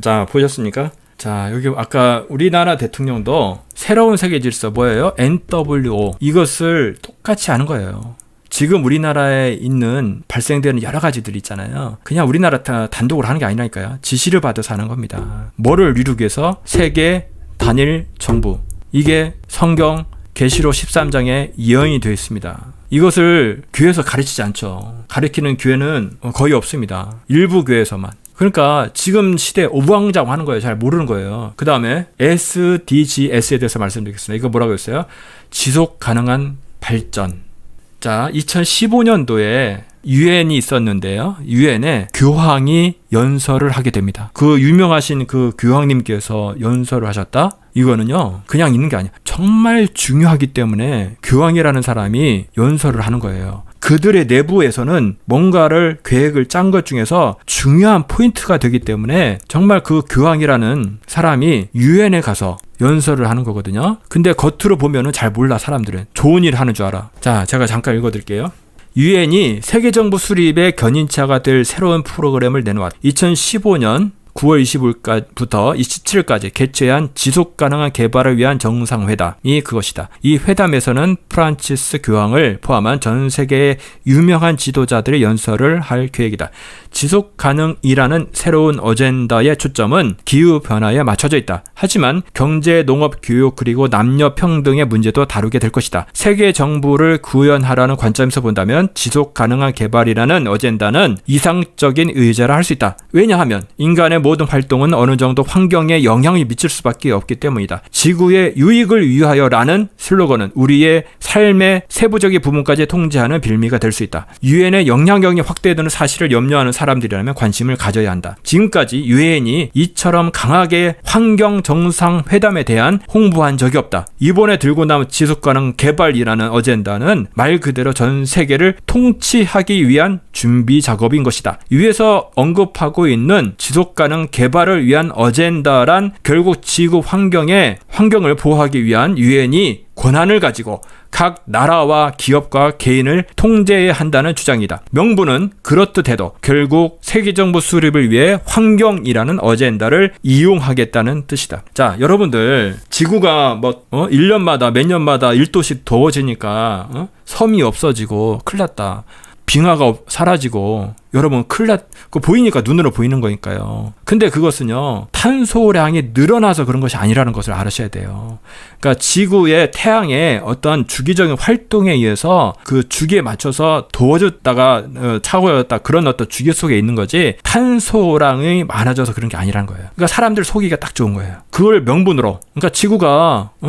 자, 보셨습니까? 자, 여기 아까 우리나라 대통령도 새로운 세계 질서 뭐예요? NWO. 이것을 똑같이 하는 거예요. 지금 우리나라에 있는 발생되는 여러 가지들 있잖아요. 그냥 우리나라 단독으로 하는 게 아니라니까요. 지시를 받아서 하는 겁니다. 뭐를 이루기 위해서? 세계 단일 정부. 이게 성경 계시록 13장에 예언이 되어 있습니다. 이것을 교회에서 가르치지 않죠. 가르치는 교회는 거의 없습니다. 일부 교회에서만. 그러니까 지금 시대에 오부왕자고 하는 거예요. 잘 모르는 거예요. 그 다음에 SDGs에 대해서 말씀드리겠습니다. 이거 뭐라고 했어요? 지속 가능한 발전. 자, 2015년도에 유엔이 있었는데요. 유엔에 교황이 연설을 하게 됩니다. 그 유명하신 그 교황님께서 연설을 하셨다? 이거는요, 그냥 있는 게 아니야. 정말 중요하기 때문에 교황이라는 사람이 연설을 하는 거예요. 그들의 내부에서는 뭔가를 계획을 짠 것 중에서 중요한 포인트가 되기 때문에 정말 그 교황이라는 사람이 유엔에 가서 연설을 하는 거거든요. 근데 겉으로 보면은 잘 몰라, 사람들은. 좋은 일 하는 줄 알아. 자, 제가 잠깐 읽어드릴게요. 유엔이 세계정부 수립의 견인차가 될 새로운 프로그램을 내놓았다. 2015년 9월 25일부터 27일까지 개최한 지속가능한 개발을 위한 정상회담이 그것이다. 이 회담에서는 프란치스 교황을 포함한 전 세계의 유명한 지도자들의 연설을 할 계획이다. 지속가능이라는 새로운 어젠다의 초점은 기후변화에 맞춰져 있다. 하지만 경제, 농업, 교육 그리고 남녀 평등의 문제도 다루게 될 것이다. 세계 정부를 구현하라는 관점에서 본다면 지속가능한 개발이라는 어젠다는 이상적인 의제라 할 수 있다. 왜냐하면 인간의 모든 활동은 어느 정도 환경에 영향을 미칠 수밖에 없기 때문이다. 지구의 유익을 위하여라는 슬로건은 우리의 삶의 세부적인 부분까지 통제하는 빌미가 될 수 있다. 유엔의 영향력이 확대되는 사실을 염려하는 사람들이라면 관심을 가져야 한다. 지금까지 유엔이 이처럼 강하게 환경 정상회담에 대한 홍보한 적이 없다. 이번에 들고 나온 지속가능 개발이라는 어젠다는 말 그대로 전 세계를 통치하기 위한 준비 작업인 것이다. 위에서 언급하고 있는 지속가능 개발을 위한 어젠다란 결국 지구 환경을 보호하기 위한 유엔이 권한을 가지고 각 나라와 기업과 개인을 통제해야 한다는 주장이다. 명분은 그렇듯해도 결국 세계정부 수립을 위해 환경이라는 어젠다를 이용하겠다는 뜻이다. 자, 여러분들 지구가 1년마다 몇 년마다 1도씩 더워지니까 섬이 없어지고 큰일 났다. 빙하가 사라지고 여러분 큰일 그거 보이니까 눈으로 보이는 거니까요. 근데 그것은요, 탄소량이 늘어나서 그런 것이 아니라는 것을 알으셔야 돼요. 그러니까 지구의 태양의 어떤 주기적인 활동에 의해서 그 주기에 맞춰서 더워졌다가 차가워졌다, 그런 어떤 주기 속에 있는 거지 탄소량이 많아져서 그런 게 아니라는 거예요. 그러니까 사람들 속이기가 딱 좋은 거예요. 그걸 명분으로, 그러니까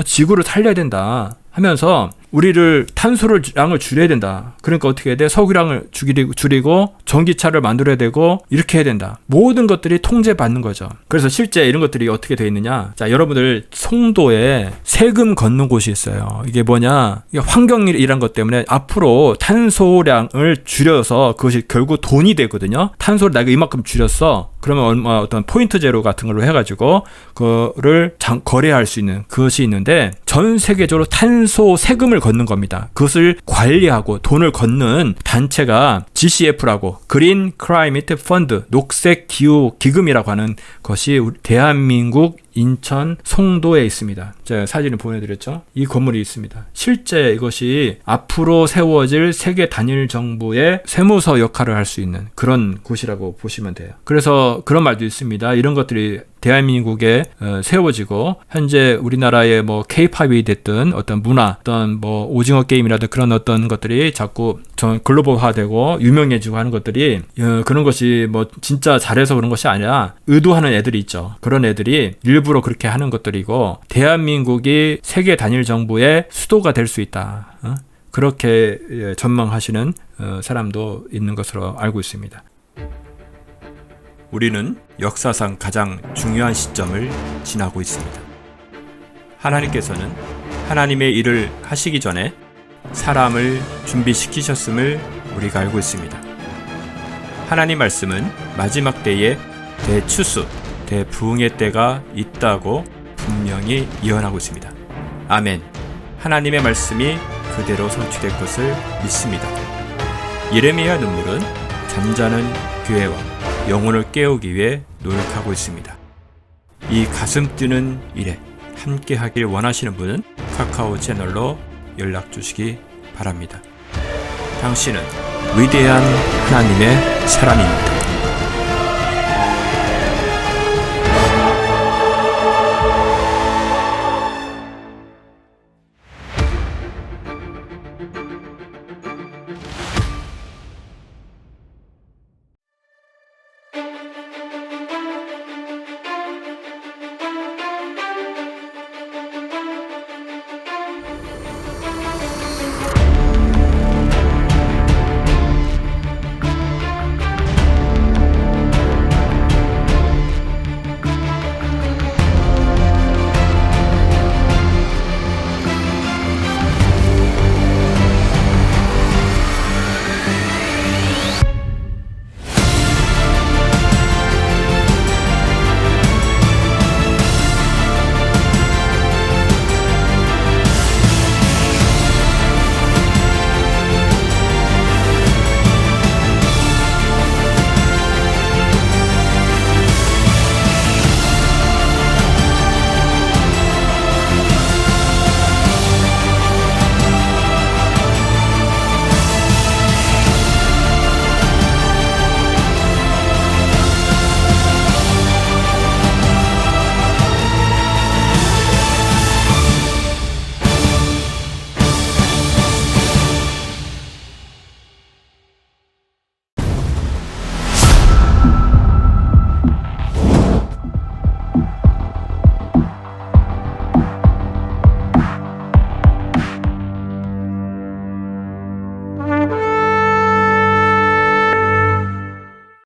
지구를 살려야 된다 하면서 우리를 탄소량을 줄여야 된다. 그러니까 어떻게 해야 돼? 석유량을 줄이고 전기차를 만들어야 되고 이렇게 해야 된다. 모든 것들이 통제받는 거죠. 그래서 실제 이런 것들이 어떻게 되어 있느냐. 자, 여러분들 송도에 세금 걷는 곳이 있어요. 이게 뭐냐? 이게 환경이란 것 때문에 앞으로 탄소량을 줄여서 그것이 결국 돈이 되거든요. 탄소를 내가 이만큼 줄였어. 그러면 어떤 포인트 제로 같은 걸로 해가지고 그거를 거래할 수 있는 그것이 있는데 전 세계적으로 탄소 세금을 걷는 겁니다. 그것을 관리하고 돈을 걷는 단체가 GCF라고 그린 클라이미트 펀드, 녹색 기후 기금이라고 하는 것이 대한민국 인천 송도에 있습니다. 제가 사진을 보내드렸죠. 이 건물이 있습니다. 실제 이것이 앞으로 세워질 세계 단일 정부의 세무서 역할을 할 수 있는 그런 곳이라고 보시면 돼요. 그래서 그런 말도 있습니다. 이런 것들이 대한민국에 세워지고 현재 우리나라의 K-팝이 됐든 어떤 문화, 어떤 오징어 게임이라든 그런 어떤 것들이 자꾸 글로벌화되고 유명해지고 하는 것들이 그런 것이 진짜 잘해서 그런 것이 아니라 의도하는 애들이 있죠. 그런 애들이 일부러 그렇게 하는 것들이고 대한민국이 세계 단일 정부의 수도가 될 수 있다. 그렇게 전망하시는 사람도 있는 것으로 알고 있습니다. 우리는 역사상 가장 중요한 시점을 지나고 있습니다. 하나님께서는 하나님의 일을 하시기 전에 사람을 준비시키셨음을 우리가 알고 있습니다. 하나님 말씀은 마지막 때에 대추수, 대부흥의 때가 있다고 분명히 예언하고 있습니다. 아멘. 하나님의 말씀이 그대로 성취될 것을 믿습니다. 예레미야 눈물은 잠자는 교회와 영혼을 깨우기 위해 노력하고 있습니다. 이 가슴 뛰는 일에 함께 하길 원하시는 분은 카카오 채널로 연락 주시기 바랍니다. 당신은 위대한 하나님의 사람입니다.